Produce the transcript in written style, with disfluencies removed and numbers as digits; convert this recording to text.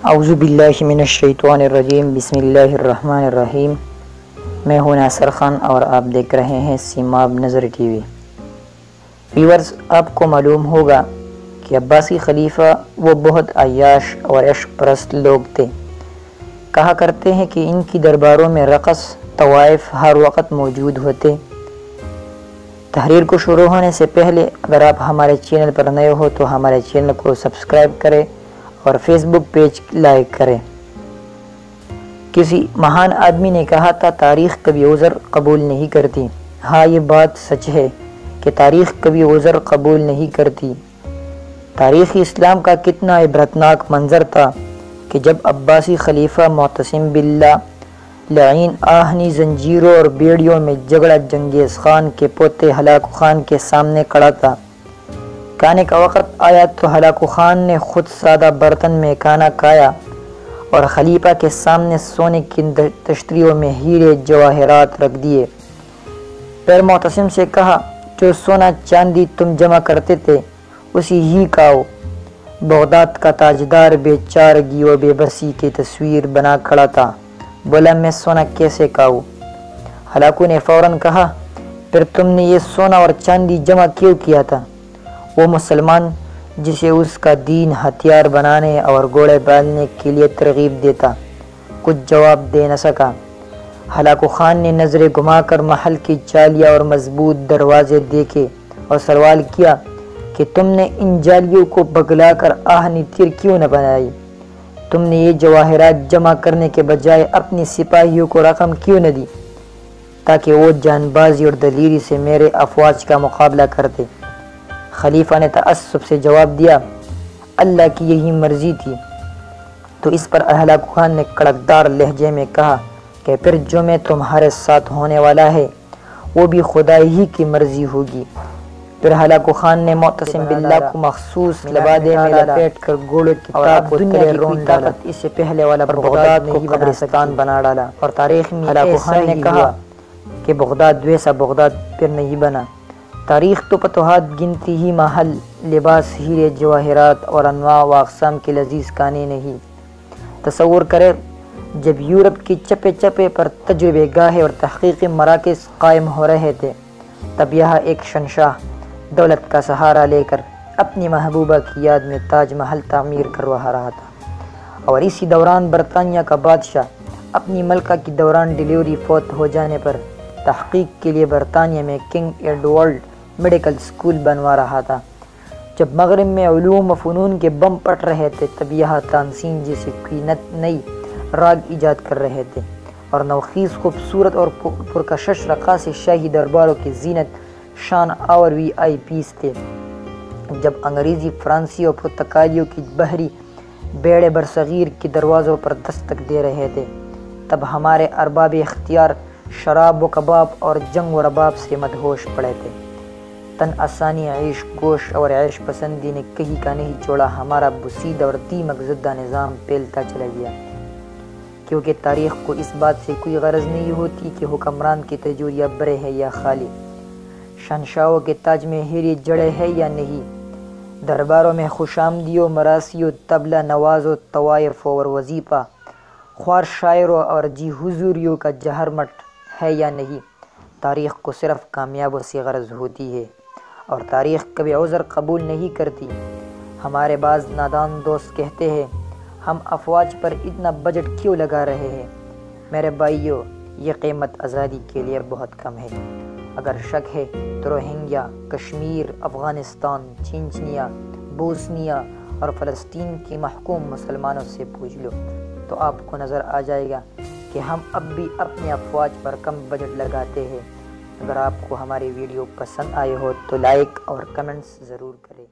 اعوذ باللہ من الشیطان الرجیم، بسم اللہ الرحمن الرحیم۔ میں ہوں ناصر خان اور آپ دیکھ رہے ہیں سیماب نظر ٹی وی۔ ویورز، آپ کو معلوم ہوگا کہ عباسی خلیفہ وہ بہت عیاش اور عشق پرست لوگ تھے۔ کہا کرتے ہیں کہ ان کی درباروں میں رقص طوائف ہر وقت موجود ہوتے۔ تحریر کو شروع ہونے سے پہلے اگر آپ ہمارے چینل پر نئے ہو تو ہمارے چینل کو سبسکرائب کریں اور فیس بک پیج لائک کریں۔ کسی مہان آدمی نے کہا تھا، تاریخ کبھی عذر قبول نہیں کرتی۔ ہاں، یہ بات سچ ہے کہ تاریخ کبھی عذر قبول نہیں کرتی۔ تاریخ اسلام کا کتنا عبرتناک منظر تھا کہ جب عباسی خلیفہ معتصم باللہ لعین آہنی زنجیروں اور بیڑیوں میں جھگڑا چنگیز خان کے پوتے ہلاکو خان کے سامنے کھڑا تھا۔ کھانے کا وقت آیا تو ہلاکو خان نے خود سادہ برتن میں کھانا کھایا اور خلیفہ کے سامنے سونے کی تشتریوں میں ہیرے جواہرات رکھ دیے۔ پھر معتصم سے کہا، جو سونا چاندی تم جمع کرتے تھے اسی ہی کھاؤ۔ بغداد کا تاجدار بے چارگی و بے بسی کی تصویر بنا کھڑا تھا، بولا میں سونا کیسے کھاؤں؟ ہلاکو نے فوراً کہا، پھر تم نے یہ سونا اور چاندی جمع کیوں کیا تھا؟ وہ مسلمان جسے اس کا دین ہتھیار بنانے اور گھوڑے پالنے کے لیے ترغیب دیتا کچھ جواب دے نہ سکا۔ ہلاکو خان نے نظریں گھما کر محل کی جالیاں اور مضبوط دروازے دیکھے اور سوال کیا کہ تم نے ان جالیوں کو بگلا کر آہنی تیر کیوں نہ بنائی؟ تم نے یہ جواہرات جمع کرنے کے بجائے اپنی سپاہیوں کو رقم کیوں نہ دی تاکہ وہ جان بازی اور دلیری سے میرے افواج کا مقابلہ کرتے؟ خلیفہ نے تعصب سے جواب دیا، اللہ کی یہی مرضی تھی۔ تو اس پر ہلاکو خان نے کڑکدار لہجے میں کہا کہ پھر جو میں تمہارے ساتھ ہونے والا ہے وہ بھی خدا ہی کی مرضی ہوگی۔ پھر ہلاکو خان نے معتصم باللہ کو مخصوص لبادے میں لپیٹ کر گھوڑے کی طاقت دنیا کی کوئی طاقت اس سے پہلے والا بغداد کو قبرستان بنا ڈالا۔ اور تاریخ میں ہلاکو خان نے کہا کہ بغداد ویسا بغداد پھر نہیں بنا۔ تاریخ تو فتوحات گنتی ہی محل، لباس، ہیرے جواہرات اور انواع و اقسام کے لذیذ کھانے نہیں۔ تصور کرے جب یورپ کی چپے چپے پر تجربے گاہیں اور تحقیقی مراکز قائم ہو رہے تھے، تب یہاں ایک شہنشاہ دولت کا سہارا لے کر اپنی محبوبہ کی یاد میں تاج محل تعمیر کروا رہا تھا، اور اسی دوران برطانیہ کا بادشاہ اپنی ملکہ کی دوران ڈیلیوری فوت ہو جانے پر تحقیق کے لیے برطانیہ میں کنگ ایڈورڈ میڈیکل سکول بنوا رہا تھا۔ جب مغرب میں علوم و فنون کے بم پھٹ رہے تھے، تب یہاں تانسین جیسے کوئی نئی راگ ایجاد کر رہے تھے، اور نوخیز خوبصورت اور پرکشش رقاص شاہی درباروں کی زینت شان آور وی آئی پیز تھے۔ جب انگریزی، فرانسی اور پرتگالیوں کی بحری بیڑے برصغیر کے دروازوں پر دستک دے رہے تھے، تب ہمارے ارباب اختیار شراب و کباب اور جنگ و رباب سے مدہوش پڑے تھے۔ تن آسانی، عیش گوش اور عیش پسندی نے کہیں کا نہیں چھوڑا، ہمارا بسیدہ اور دیمک زدہ نظام پھیلتا چلا گیا، کیونکہ تاریخ کو اس بات سے کوئی غرض نہیں ہوتی کہ حکمران کی تجوریاں برے ہے یا خالی، شہنشاہوں کے تاج میں ہیرے جڑے ہے یا نہیں، درباروں میں خوش آمدی و مراسی و طبلہ نواز و طوائف اور وظیفہ خوار شاعروں اور جی حضوریوں کا جہرمٹ ہے یا نہیں۔ تاریخ کو صرف کامیابوں سے غرض ہوتی ہے، اور تاریخ کبھی عذر قبول نہیں کرتی۔ ہمارے بعض نادان دوست کہتے ہیں، ہم افواج پر اتنا بجٹ کیوں لگا رہے ہیں؟ میرے بھائیوں، یہ قیمت آزادی کے لیے بہت کم ہے۔ اگر شک ہے تو روہنگیا، کشمیر، افغانستان، چچنیا، بوسنیا اور فلسطین کی محکوم مسلمانوں سے پوچھ لو، تو آپ کو نظر آ جائے گا کہ ہم اب بھی اپنے افواج پر کم بجٹ لگاتے ہیں۔ اگر آپ کو ہماری ویڈیو پسند آئے ہو تو لائک اور کمنٹس ضرور کریں۔